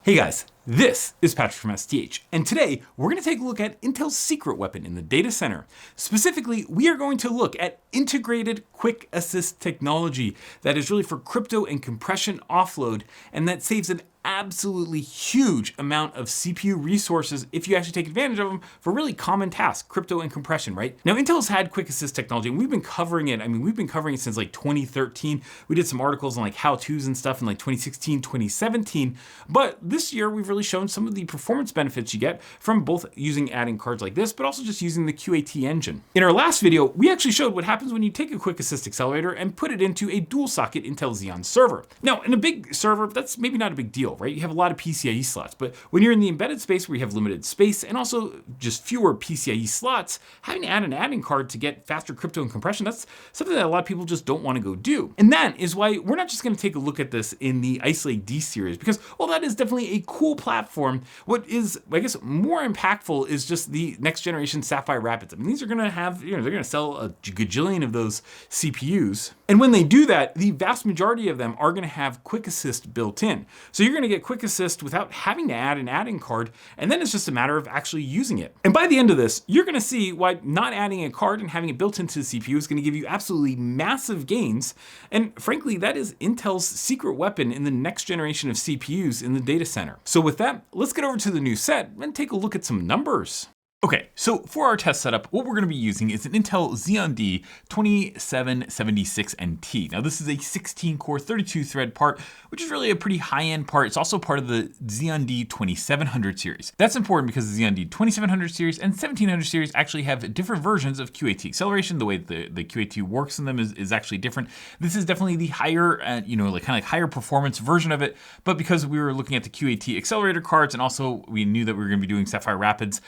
Hey guys, this is Patrick from STH, and today we're going to take a look at Intel's secret weapon in the data center. Specifically, we are going to look at integrated QuickAssist technology that is really for crypto and compression offload, and that saves an absolutely huge amount of CPU resources if you actually take advantage of them for really common tasks, crypto and compression, right? Now, Intel's had QuickAssist technology, and we've been covering it. I mean, we've been covering it since like 2013. We did some articles on like how-tos and stuff in like 2016, 2017. But this year, we've really shown some of the performance benefits you get from both using add-in cards like this, but also just using the QAT engine. In our last video, we actually showed what happens when you take a QuickAssist accelerator and put it into a dual-socket Intel Xeon server. Now, in a big server, that's maybe not a big deal, right? You have a lot of PCIe slots, but when you're in the embedded space where you have limited space and also just fewer PCIe slots, having to add an add-in card to get faster crypto and compression, that's something that a lot of people just don't want to go do. And that is why we're not just going to take a look at this in the Ice Lake D series, because while that is definitely a cool platform, what is, I guess, more impactful is just the next generation Sapphire Rapids. I mean, these are going to have, they're going to sell a gajillion of those CPUs. And when they do that, the vast majority of them are going to have QuickAssist built in. So you're going to get QuickAssist without having to add an add-in card, and then it's just a matter of actually using it. And by the end of this, you're going to see why not adding a card and having it built into the CPU is going to give you absolutely massive gains. And frankly, that is Intel's secret weapon in the next generation of CPUs in the data center. So with that, let's get over to the new set and take a look at some numbers. Okay, so for our test setup, what we're going to be using is an Intel Xeon D-2776NT. Now this is a 16-core, 32-thread part, which is really a pretty high-end part. It's also part of the Xeon D-2700 series. That's important because the Xeon D-2700 series and 1700 series actually have different versions of QAT acceleration. The way the QAT works in them is actually different. This is definitely the higher, like higher performance version of it. But because we were looking at the QAT accelerator cards, and also we knew that we were going to be doing Sapphire Rapids,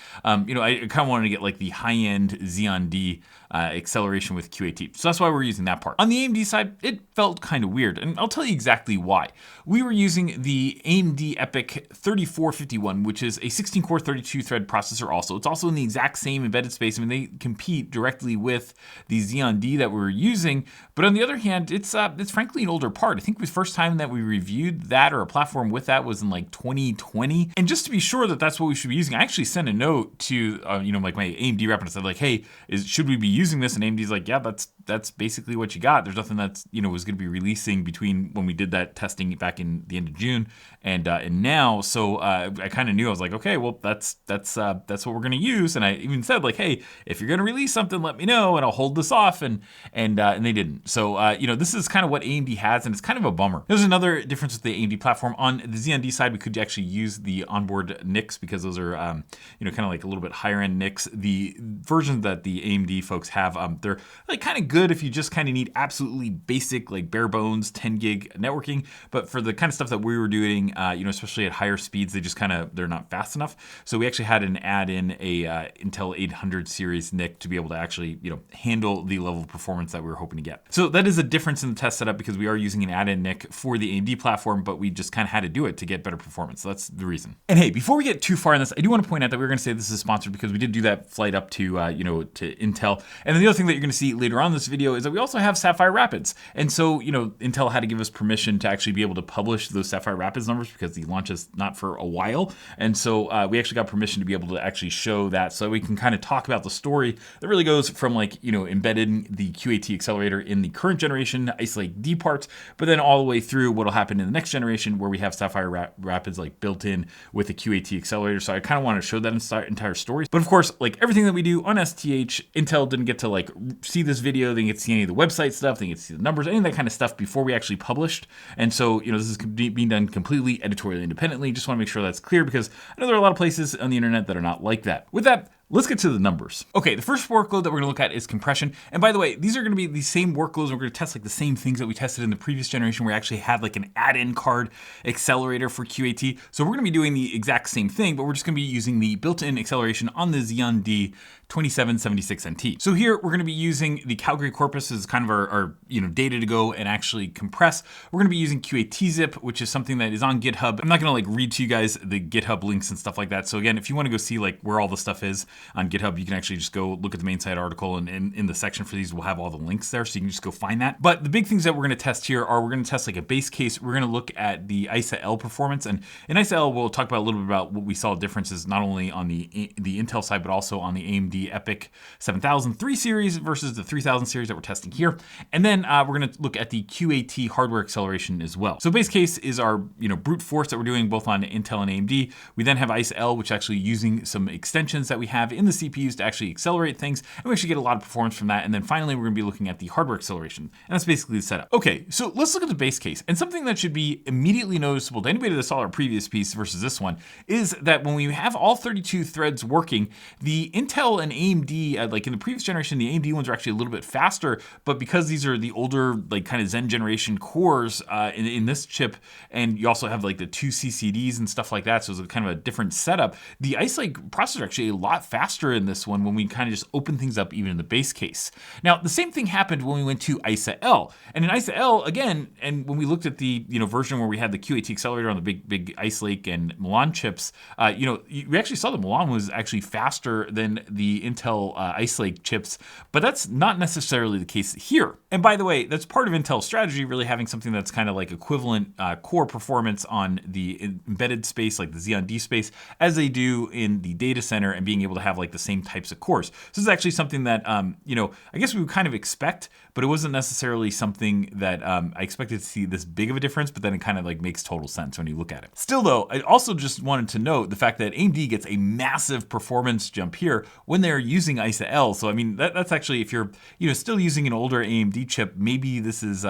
I kind of wanted to get like the high-end Xeon D acceleration with QAT. So that's why we're using that part. On the AMD side, it felt kind of weird, and I'll tell you exactly why. We were using the AMD EPYC 3451, which is a 16-core, 32-thread processor also. It's also in the exact same embedded space. I mean, they compete directly with the Xeon D that we were using, but on the other hand, it's frankly an older part. I think the first time that we reviewed that or a platform with that was in like 2020. And just to be sure that that's what we should be using, I actually sent a note to like my AMD rep and said like, hey, should we be using this? And AMD's like, yeah, that's basically what you got. There's nothing that's was going to be releasing between when we did that testing back in the end of June and now. So I kind of knew. I was like, okay, well that's what we're going to use. And I even said like, hey, if you're going to release something, let me know and I'll hold this off. And they didn't. So this is kind of what AMD has, and it's kind of a bummer. There's another difference with the AMD platform. On the Xeon D side, we could actually use the onboard NICs because those are kind of like a little bit higher end NICs. The versions that the AMD folks have, they're like kind of good if you just kind of need absolutely basic, like bare bones 10 gig networking. But for the kind of stuff that we were doing, especially at higher speeds, they're not fast enough. So we actually had an add in a Intel 800 series NIC to be able to actually handle the level of performance that we were hoping to get. So that is a difference in the test setup because we are using an add-in NIC for the AMD platform, but we just kind of had to do it to get better performance. So that's the reason. And hey, before we get too far in this, I do want to point out that we're going to say this is sponsored because we did do that flight up to to Intel. And then the other thing that you're going to see later on in this video is that we also have Sapphire Rapids. And so Intel had to give us permission to actually be able to publish those Sapphire Rapids numbers because the launch is not for a while. And so we actually got permission to be able to actually show that, so we can kind of talk about the story that really goes from embedding the QAT accelerator in the current generation Ice Lake D parts, but then all the way through what'll happen in the next generation where we have Sapphire Rapids like built in with the QAT accelerator. So I kind of want to show that entire story. But of course, like everything that we do on STH, Intel didn't get to see this video, they didn't get to see any of the website stuff, they didn't get to see the numbers, any of that kind of stuff before we actually published. And so, this is being done completely editorially independently. Just want to make sure that's clear because I know there are a lot of places on the internet that are not like that. With that, let's get to the numbers. Okay, the first workload that we're gonna look at is compression. And by the way, these are gonna be the same workloads. We're gonna test like the same things that we tested in the previous generation where we actually had like an add-in card accelerator for QAT. So we're gonna be doing the exact same thing, but we're just gonna be using the built-in acceleration on the Xeon D-2776NT. So here we're gonna be using the Calgary corpus as kind of our data to go and actually compress. We're gonna be using QAT zip, which is something that is on GitHub. I'm not gonna read to you guys the GitHub links and stuff like that. So again, if you wanna go see where all the stuff is, on GitHub. You can actually just go look at the main site article, and in the section for these, we'll have all the links there, so you can just go find that. But the big things that we're going to test here are we're going to test like a base case. We're going to look at the ISA-L performance, and in ISA-L, we'll talk about a little bit about what we saw differences not only on the Intel side, but also on the AMD EPYC 7003 series versus the 3000 series that we're testing here. And then we're going to look at the QAT hardware acceleration as well. So base case is our brute force that we're doing both on Intel and AMD. We then have ISA-L, which actually using some extensions that we have in the CPUs to actually accelerate things, and we actually get a lot of performance from that. And then finally, we're going to be looking at the hardware acceleration, and that's basically the setup. Okay, so let's look at the base case. And something that should be immediately noticeable to anybody that saw our previous piece versus this one is that when we have all 32 threads working, the Intel and AMD, like in the previous generation, the AMD ones are actually a little bit faster, but because these are the older, like kind of Zen generation cores in this chip, and you also have like the 2 CCDs and stuff like that, so it's kind of a different setup, the Ice Lake processors are actually a lot faster in this one when we kind of just open things up even in the base case. Now, the same thing happened when we went to ISA-L. And in ISA-L, again, and when we looked at the version where we had the QAT accelerator on the big Ice Lake and Milan chips, we actually saw that Milan was actually faster than the Intel Ice Lake chips, but that's not necessarily the case here. And by the way, that's part of Intel's strategy, really having something that's kind of like equivalent core performance on the embedded space, like the Xeon D space, as they do in the data center, and being able to have like the same types of cores. So this is actually something that, I guess we would kind of expect, but it wasn't necessarily something that I expected to see this big of a difference, but then it kind of like makes total sense when you look at it. Still though, I also just wanted to note the fact that AMD gets a massive performance jump here when they're using ISA-L. So I mean, that's actually, if you're still using an older AMD chip, maybe this is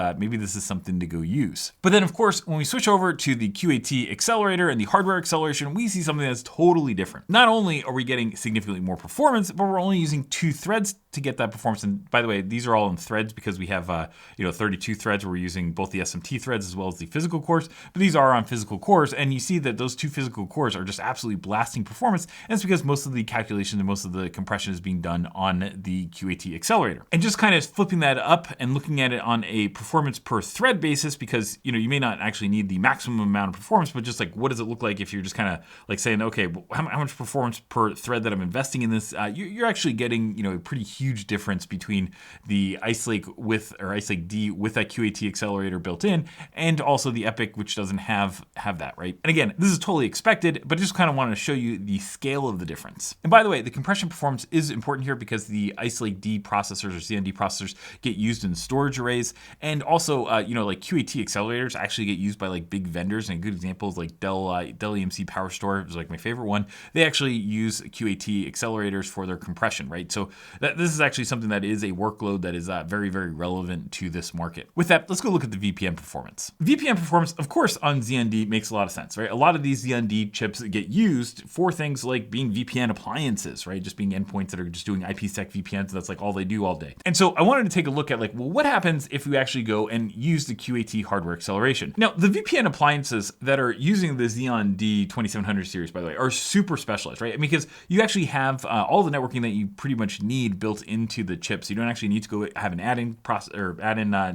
something to go use. But then of course, when we switch over to the QAT accelerator and the hardware acceleration, we see something that's totally different. Not only are we getting significantly more performance, but we're only using 2 threads to get that performance. And by the way, these are all in threads because we have 32 threads where we're using both the SMT threads as well as the physical cores, but these are on physical cores, and you see that those 2 physical cores are just absolutely blasting performance, and it's because most of the calculation and most of the compression is being done on the QAT accelerator. And just kind of flipping that up and looking at it on a performance per thread basis, because you may not actually need the maximum amount of performance, but just like what does it look like if you're just kind of like saying, okay, well, how much performance per thread that I'm investing in this, you're actually getting a pretty huge difference between the Ice Lake Ice Lake D with that QAT accelerator built in, and also the EPYC, which doesn't have that, right? And again, this is totally expected, but just kind of wanted to show you the scale of the difference. And by the way, the compression performance is important here because the Ice Lake D processors or Xeon D processors get used in storage arrays, and also like QAT accelerators actually get used by like big vendors. And a good example is like Dell EMC Power Store is like my favorite one. They actually use QAT accelerators for their compression, right? So this is actually something that is a workload that is very, very relevant to this market. With that, let's go look at the VPN performance. VPN performance, of course, on Xeon D makes a lot of sense, right? A lot of these Xeon D chips get used for things like being VPN appliances, right? Just being endpoints that are just doing IPsec VPNs. That's like all they do all day. And so I wanted to take a look at like, well, what happens if we actually go and use the QAT hardware acceleration? Now, the VPN appliances that are using the Xeon D-2700 series, by the way, are super specialized, right? I mean, because you actually have all the networking that you pretty much need built into the chip. So you don't actually need to go have an add-in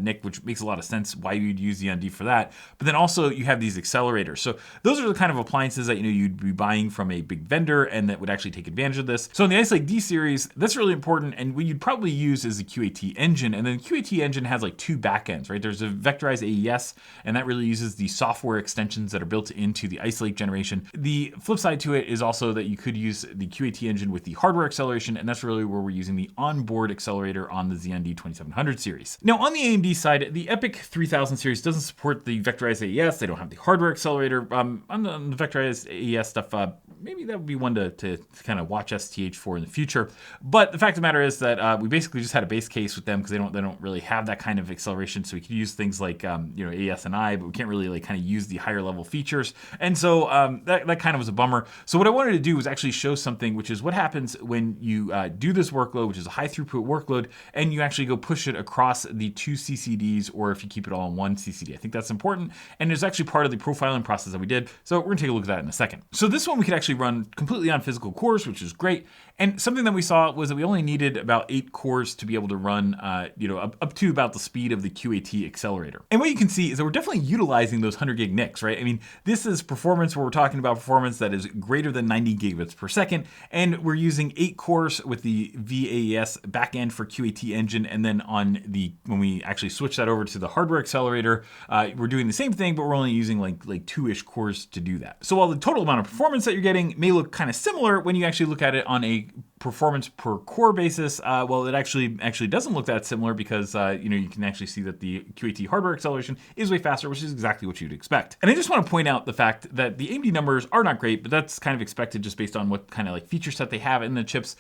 NIC, which makes a lot of sense why you'd use Xeon D for that. But then also you have these accelerators. So those are the kind of appliances that you'd be buying from a big vendor and that would actually take advantage of this. So in the Ice Lake D series, that's really important, and what you'd probably use is the QAT engine. And then the QAT engine has like 2 backends, right? There's a vectorized AES, and that really uses the software extensions that are built into the Ice Lake generation. The flip side to it is also that you could use the QAT engine with the hardware acceleration, and that's really where we're using the onboard accelerator on the Xeon D-2700 series. Now on the AMD side, the EPYC 3000 series doesn't support the vectorized AES. They don't have the hardware accelerator. On the vectorized AES stuff, maybe that would be one to kind of watch STH for in the future. But the fact of the matter is that we basically just had a base case with them because they don't really have that kind of acceleration. So we could use things like AES and I, but we can't really like kind of use the higher level features. And so that kind of was a bummer. So what I wanted to do was actually show something, which is what happens when you do this workload, which is a high throughput workload, and you actually go push it across the 2 CCDs, or if you keep it all in 1 CCD. I think that's important, and it's actually part of the profiling process that we did. So we're gonna take a look at that in a second. So this one we could actually run completely on physical cores, which is great. And something that we saw was that we only needed about 8 cores to be able to run, up to about the speed of the QAT accelerator. And what you can see is that we're definitely utilizing those 100 gig NICs, right? I mean, this is performance where we're talking about performance that is greater than 90 gigabits per second. And And we're using 8 cores with the VAES backend for QAT engine. And then when we actually switch that over to the hardware accelerator, we're doing the same thing, but we're only using like 2-ish cores to do that. So while the total amount of performance that you're getting may look kind of similar, when you actually look at it on a performance per core basis, well, it actually doesn't look that similar, because you can actually see that the QAT hardware acceleration is way faster, which is exactly what you'd expect. And I just want to point out the fact that the AMD numbers are not great, but that's kind of expected just based on what kind of like feature set they have in the chips,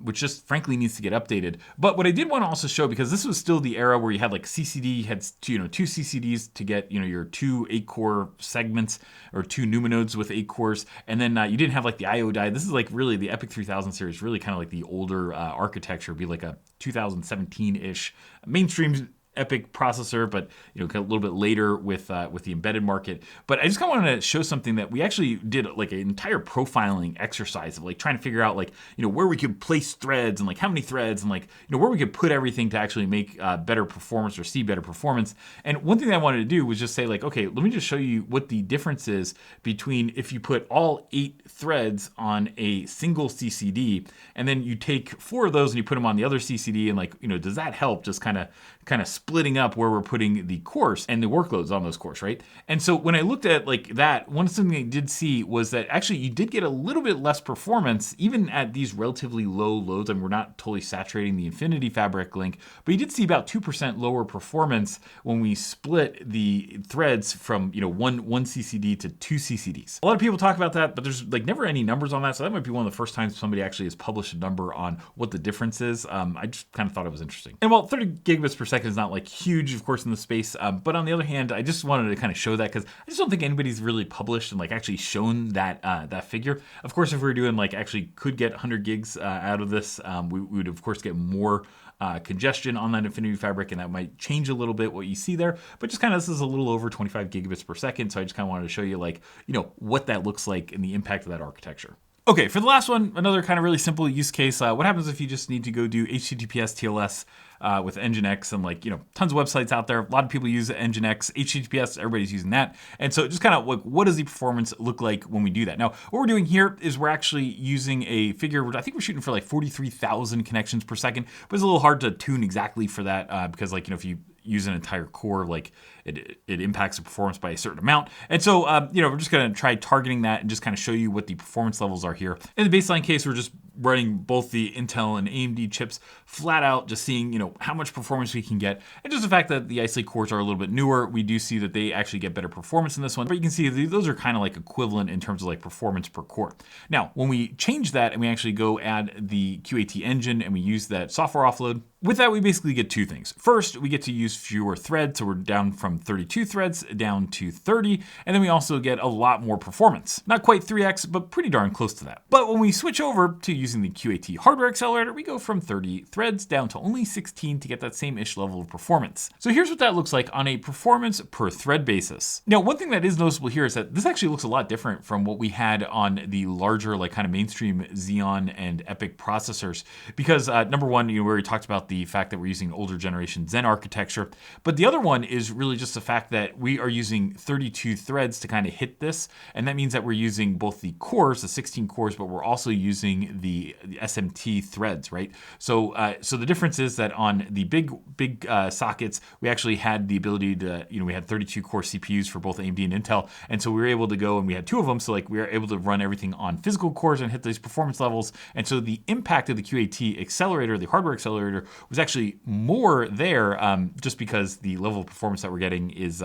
which just frankly needs to get updated. But what I did want to also show, because this was still the era where you had like CCD, you had two CCDs to get your 2 8-core segments, or 2 NUMA nodes with 8 cores, and then you didn't have like the IO die. This is like really the EPYC 3000 series, really kind of like the older architecture, be like a 2017-ish mainstream EPYC processor, but a little bit later with the embedded market. But I just kind of wanted to show something that we actually did, like an entire profiling exercise of like trying to figure out like where we could place threads, and like how many threads, and like where we could put everything to actually make better performance, or see better performance. And one thing that I wanted to do was just say like, okay, let me just show you what the difference is between if you put all 8 threads on a single CCD, and then you take 4 of those and you put them on the other CCD, and like does that help just kind of splitting up where we're putting the cores and the workloads on those cores, right? And so when I looked at like that, one thing I did see was that actually you did get a little bit less performance even at these relatively low loads. I mean, we're not totally saturating the Infinity Fabric link, but you did see about 2% lower performance when we split the threads from one CCD to 2 CCDs. A lot of people talk about that, but there's like never any numbers on that. So that might be one of the first times somebody actually has published a number on what the difference is. I just kind of thought it was interesting. And while 30 gigabits per second is not like huge, of course, in the space, but on the other hand, I just wanted to kind of show that, because I just don't think anybody's really published and like actually shown that figure. Of course, if we were doing like actually could get 100 gigs out of this, we would of course get more congestion on that Infinity Fabric, and that might change a little bit what you see there. But just kind of, this is a little over 25 gigabits per second, so I just kind of wanted to show you like what that looks like and the impact of that architecture. Okay, for the last one, another kind of really simple use case. What happens if you just need to go do HTTPS TLS with nginx, and like tons of websites out there. A lot of people use nginx, HTTPS, everybody's using that. And so just kind of like, what does the performance look like when we do that? Now, what we're doing here is we're actually using a figure, I think we're shooting for like 43,000 connections per second, but it's a little hard to tune exactly for that because like if you use an entire core, like it impacts the performance by a certain amount. And so, we're just going to try targeting that and just kind of show you what the performance levels are here. In the baseline case, we're just running both the Intel and AMD chips flat out, just seeing, how much performance we can get. And just the fact that the Ice Lake cores are a little bit newer, we do see that they actually get better performance in this one. But you can see those are kind of like equivalent in terms of like performance per core. Now, when we change that and we actually go add the QAT engine and we use that software offload, with that, we basically get 2 things. First, we get to use fewer threads. So we're down from 32 threads down to 30. And then we also get a lot more performance. Not quite 3x, but pretty darn close to that. But when we switch over to using the QAT hardware accelerator, we go from 30 threads down to only 16 to get that same-ish level of performance. So here's what that looks like on a performance per thread basis. Now, one thing that is noticeable here is that this actually looks a lot different from what we had on the larger, like kind of mainstream Xeon and EPYC processors. Because number one, we already talked about the fact that we're using older generation Zen architecture. But the other one is really just the fact that we are using 32 threads to kind of hit this. And that means that we're using both the cores, the 16 cores, but we're also using the SMT threads, right? So the difference is that on the big sockets, we actually had the ability to, we had 32 core CPUs for both AMD and Intel. And so we were able to go, and we had 2 of them. So like we were able to run everything on physical cores and hit these performance levels. And so the impact of the QAT accelerator, the hardware accelerator, was actually more there just because the level of performance that we're getting is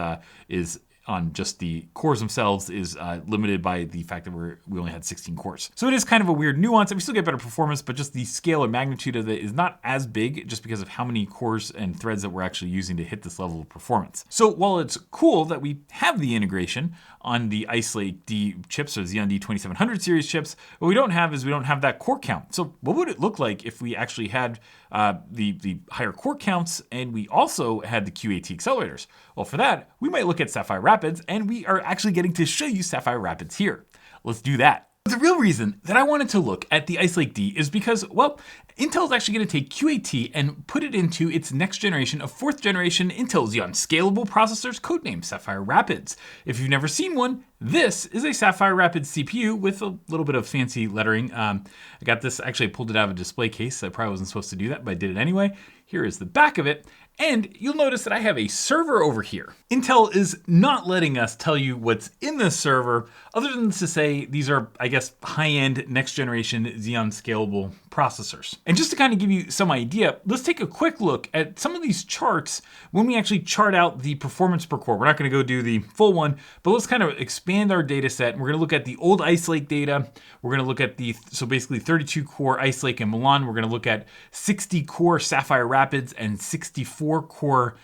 on just the cores themselves is limited by the fact that we only had 16 cores. So it is kind of a weird nuance, and we still get better performance, but just the scale or magnitude of it is not as big just because of how many cores and threads that we're actually using to hit this level of performance. So while it's cool that we have the integration on the Ice Lake D chips or Xeon D-2700 series chips, what we don't have is we don't have that core count. So what would it look like if we actually had the higher core counts and we also had the QAT accelerators? Well, for that, we might look at Sapphire Rapids, and we are actually getting to show you Sapphire Rapids here. Let's do that. The real reason that I wanted to look at the Ice Lake D is because, well, Intel is actually going to take QAT and put it into its next generation of 4th generation Intel Xeon scalable processors, codenamed Sapphire Rapids. If you've never seen one, this is a Sapphire Rapids CPU with a little bit of fancy lettering. I got this, actually I pulled it out of a display case. I probably wasn't supposed to do that, but I did it anyway. Here is the back of it. And you'll notice that I have a server over here. Intel is not letting us tell you what's in this server, other than to say these are, I guess, high-end next generation Xeon scalable processors. And just to kind of give you some idea, let's take a quick look at some of these charts when we actually chart out the performance per core. We're not going to go do the full one, but let's kind of expand our data set. And we're going to look at the old Ice Lake data. We're going to look at so basically 32 core Ice Lake and Milan. We're going to look at 60 core Sapphire Rapids and 64 core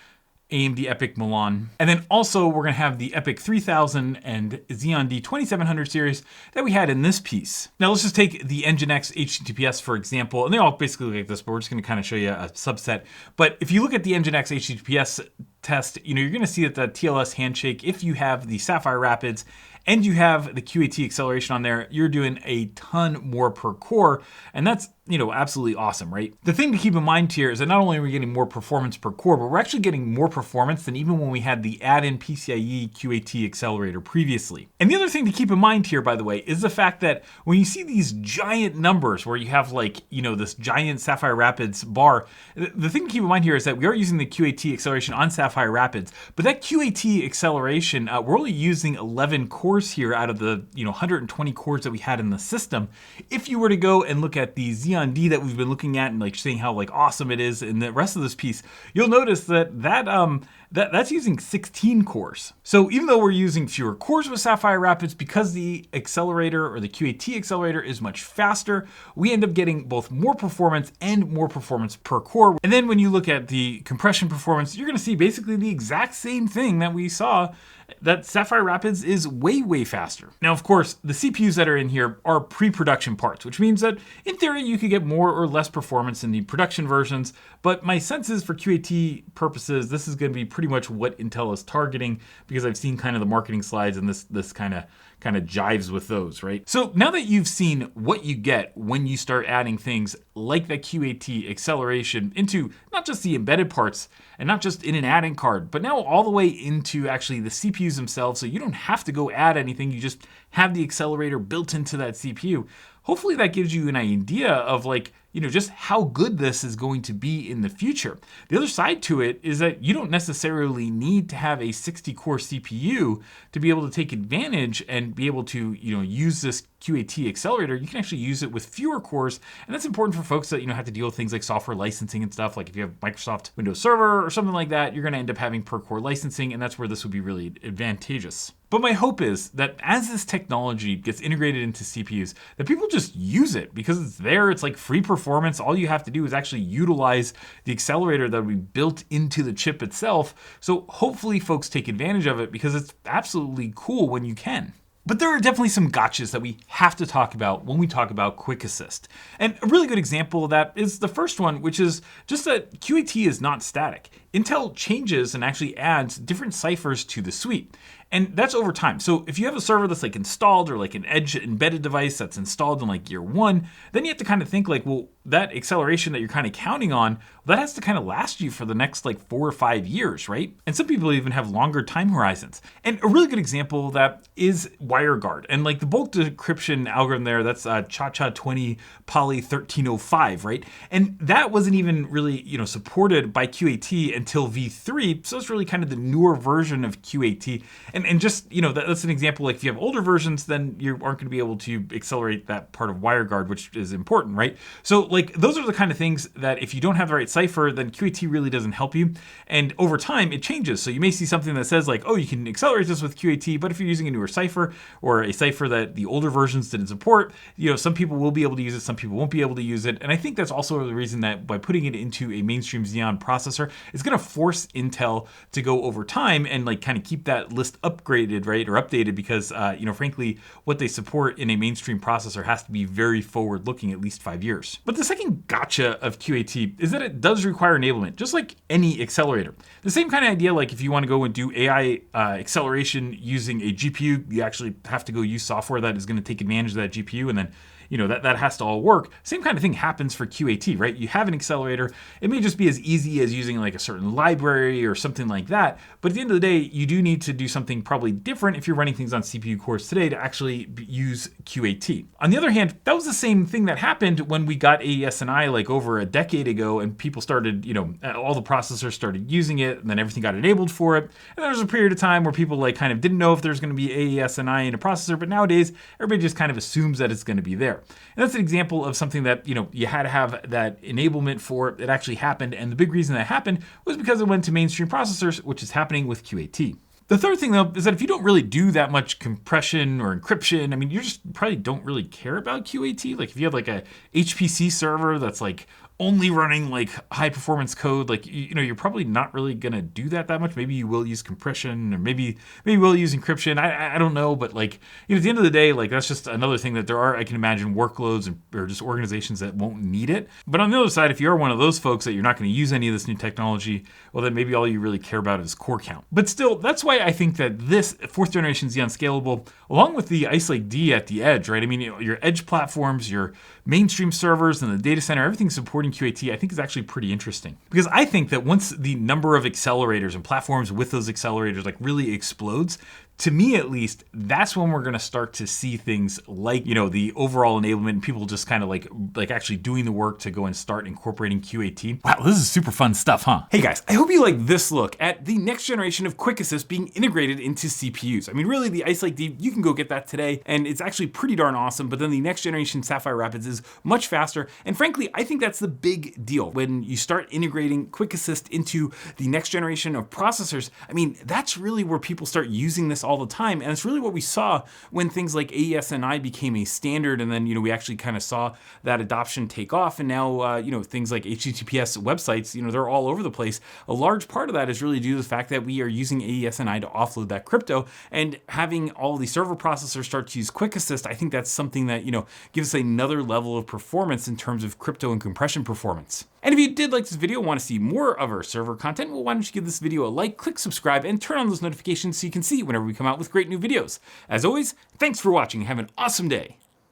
AMD EPYC Milan. And then also we're going to have the EPYC 3000 and Xeon D-2700 series that we had in this piece. Now let's just take the nginx HTTPS for example, and they all basically look like this, but we're just going to kind of show you a subset. But if you look at the nginx HTTPS test, you're going to see that the TLS handshake, if you have the Sapphire Rapids and you have the QAT acceleration on there, you're doing a ton more per core. And that's, absolutely awesome, right? The thing to keep in mind here is that not only are we getting more performance per core, but we're actually getting more performance than even when we had the add-in PCIe QAT accelerator previously. And the other thing to keep in mind here, by the way, is the fact that when you see these giant numbers where you have this giant Sapphire Rapids bar, the thing to keep in mind here is that we are using the QAT acceleration on Sapphire Rapids, but that QAT acceleration, we're only using 11 cores here out of the 120 cores that we had in the system. If you were to go and look at the Xeon D that we've been looking at and seeing how awesome it is in the rest of this piece, you'll notice that's using 16 cores. So even though we're using fewer cores with Sapphire Rapids, because the accelerator or the QAT accelerator is much faster, we end up getting both more performance and more performance per core. And then when you look at the compression performance, you're going to see basically the exact same thing that we saw, that Sapphire Rapids is way, way faster. Now, of course, the CPUs that are in here are pre-production parts, which means that in theory, you could get more or less performance in the production versions. But my sense is for QAT purposes, this is going to be pretty much what Intel is targeting, because I've seen kind of the marketing slides and this kind of jives with those, right? So now that you've seen what you get when you start adding things like that QAT acceleration into not just the embedded parts and not just in an add-in card, but now all the way into actually the CPUs themselves, so you don't have to go add anything, you just have the accelerator built into that CPU. Hopefully that gives you an idea of just how good this is going to be in the future. The other side to it is that you don't necessarily need to have a 60-core CPU to be able to take advantage and be able to, use this QAT accelerator. You can actually use it with fewer cores, and that's important for folks that have to deal with things like software licensing and stuff. Like if you have Microsoft Windows Server or something like that, you're going to end up having per core licensing, and that's where this would be really advantageous. But my hope is that as this technology gets integrated into CPUs, that people just use it because it's there. It's like free performance. All you have to do is actually utilize the accelerator that we built into the chip itself. So hopefully folks take advantage of it because it's absolutely cool when you can. But there are definitely some gotchas that we have to talk about when we talk about QuickAssist. And a really good example of that is the first one, which is just that QAT is not static. Intel changes and actually adds different ciphers to the suite. And that's over time. So if you have a server that's installed, or an edge embedded device that's installed in year one, then you have to kind of think well, that acceleration that you're kind of counting on, that has to kind of last you for the next 4 or 5 years, right? And some people even have longer time horizons. And a really good example of that is WireGuard. And the bulk decryption algorithm there, that's ChaCha20 Poly 1305, right? And that wasn't even really, supported by QAT until V3. So it's really kind of the newer version of QAT. And just, that's an example. If you have older versions, then you aren't going to be able to accelerate that part of WireGuard, which is important, right? So those are the kind of things that if you don't have the right cipher, then QAT really doesn't help you. And over time, it changes. So you may see something that says oh, you can accelerate this with QAT, but if you're using a newer cipher or a cipher that the older versions didn't support, some people will be able to use it, some people won't be able to use it. And I think that's also the reason that by putting it into a mainstream Xeon processor, it's going to force Intel to go over time and kind of keep that list up upgraded, right, or updated because, frankly, what they support in a mainstream processor has to be very forward-looking, at least 5 years. But the second gotcha of QAT is that it does require enablement, just like any accelerator. The same kind of idea, like if you want to go and do AI acceleration using a GPU, you actually have to go use software that is going to take advantage of that GPU, and then that has to all work. Same kind of thing happens for QAT, right? You have an accelerator. It may just be as easy as using like a certain library or something like that. But at the end of the day, you do need to do something probably different if you're running things on CPU cores today to actually use QAT. On the other hand, that was the same thing that happened when we got AES-NI like over a decade ago, and people started, all the processors started using it, and then everything got enabled for it. And there was a period of time where people like kind of didn't know if there's going to be AES-NI in a processor, but nowadays everybody just kind of assumes that it's going to be there. And that's an example of something that, you had to have that enablement for. It actually happened. And the big reason that happened was because it went to mainstream processors, which is happening with QAT. The third thing, though, is that if you don't really do that much compression or encryption, I mean, you just probably don't really care about QAT. Like if you have like a HPC server that's like only running like high performance code, like, you're probably not really going to do that much. Maybe you will use compression, or maybe you will use encryption. I don't know. But like, at the end of the day, like that's just another thing that there are, I can imagine, workloads or just organizations that won't need it. But on the other side, if you're one of those folks that you're not going to use any of this new technology, well, then maybe all you really care about is core count. But still, that's why I think that this 4th generation Xeon Scalable, along with the Ice Lake D at the edge, right? I mean, your edge platforms, your mainstream servers and the data center, everything supporting QAT, I think is actually pretty interesting. Because I think that once the number of accelerators and platforms with those accelerators like really explodes, to me at least, that's when we're going to start to see things like, the overall enablement and people just kind of like actually doing the work to go and start incorporating QAT. Wow, this is super fun stuff, huh? Hey guys, I hope you like this look at the next generation of QuickAssist being integrated into CPUs. I mean, really, the Ice Lake D, you can go get that today, and it's actually pretty darn awesome, but then the next generation Sapphire Rapids is much faster, and frankly, I think that's the big deal. When you start integrating QuickAssist into the next generation of processors, I mean, that's really where people start using this all the time. And it's really what we saw when things like AES-NI became a standard. And then, we actually kind of saw that adoption take off. And now, things like HTTPS websites, they're all over the place. A large part of that is really due to the fact that we are using AES-NI to offload that crypto, and having all the server processors start to use QuickAssist. I think that's something that, gives us another level of performance in terms of crypto and compression performance. And if you did like this video, want to see more of our server content, well, why don't you give this video a like, click subscribe, and turn on those notifications so you can see whenever we come out with great new videos. As always, thanks for watching. Have an awesome day.